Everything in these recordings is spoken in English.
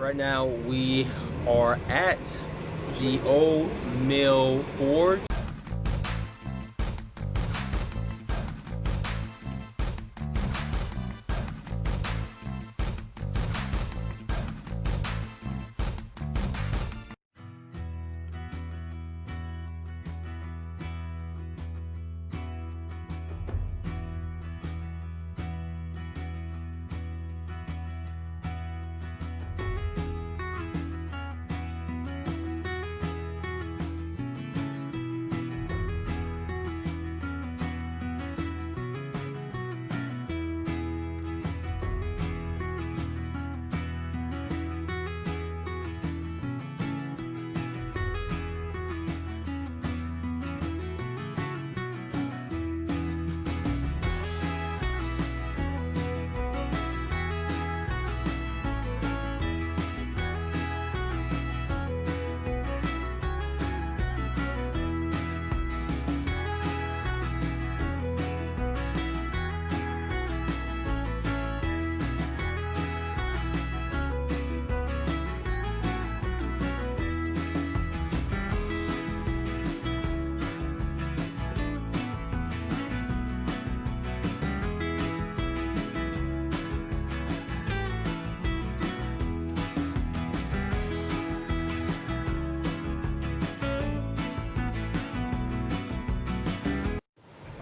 Right now we are at the old Mill Forge.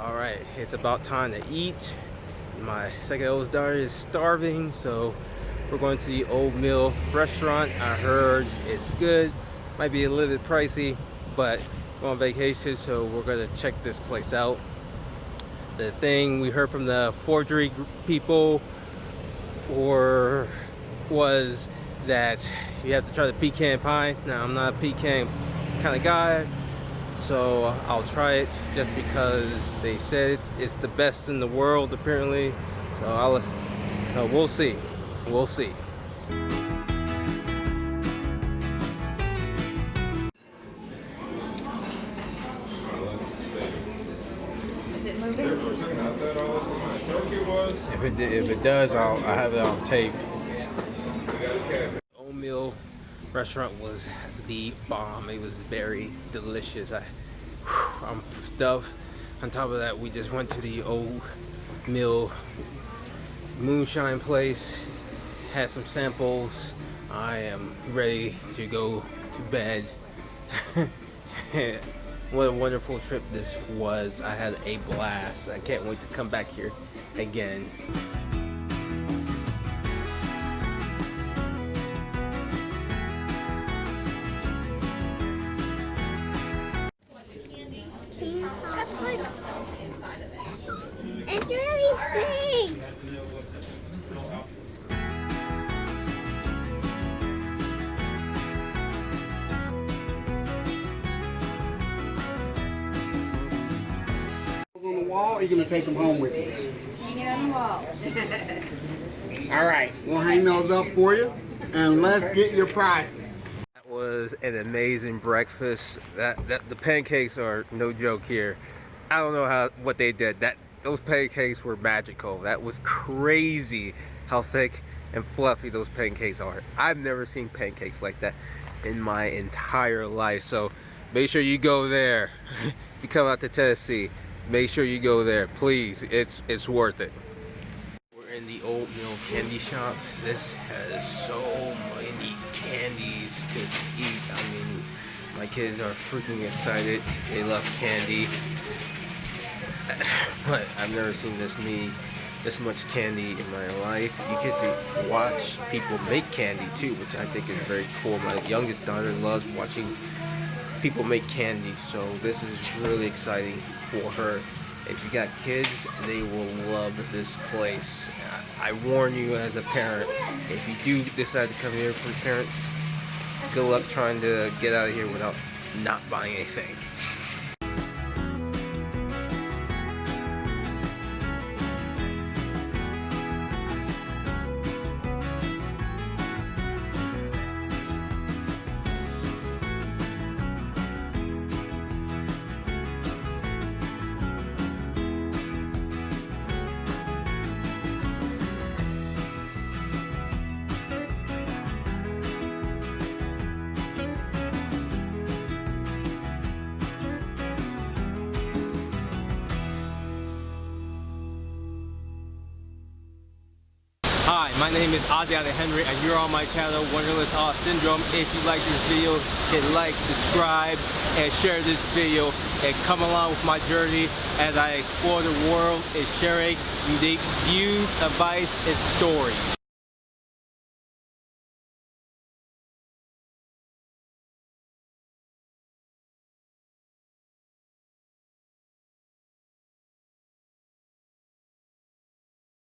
All right, it's about time to eat. My second oldest daughter is starving, so we're going to the Old Mill restaurant. I heard it's good. Might be a little bit pricey, but we're on vacation, so we're gonna check this place out. The thing we heard from the forgery people was that you have to try the pecan pie. Now, I'm not a pecan kind of guy, so I'll try it just because they said it's the best in the world apparently. So we'll see. We'll see. Is it moving? If it does, I'll have it on tape. Old Mill restaurant was the bomb. It was very delicious. I'm stuffed. On top of that, we just went to the Old Mill moonshine place, had some samples. I am ready to go to bed. What a wonderful trip this was. I had a blast. I can't wait to come back here again. That's like, it's really big. On the wall, you're gonna take them home with you. Hang it on the wall. All right, we'll hang those up for you, and let's get your prices. That was an amazing breakfast. The pancakes are no joke here. I don't know what they did. Those pancakes were magical. That was crazy how thick and fluffy those pancakes are. I've never seen pancakes like that in my entire life. So make sure you go there. If you come out to Tennessee, make sure you go there, please. It's worth it. We're in the Old Mill candy shop. This has so many candies to eat. I mean, my kids are freaking excited. They love candy. But I've never seen this much candy in my life. You get to watch people make candy too, which I think is very cool. My youngest daughter loves watching people make candy, so this is really exciting for her. If you got kids, they will love this place. I warn you as a parent, if you do decide to come here for parents, good luck trying to get out of here without not buying anything. Hi, my name is Ozzy Henry, and you're on my channel, Wanderlust Syndrome. If you like this video, hit like, subscribe, and share this video, and come along with my journey as I explore the world and sharing unique views, advice, and stories.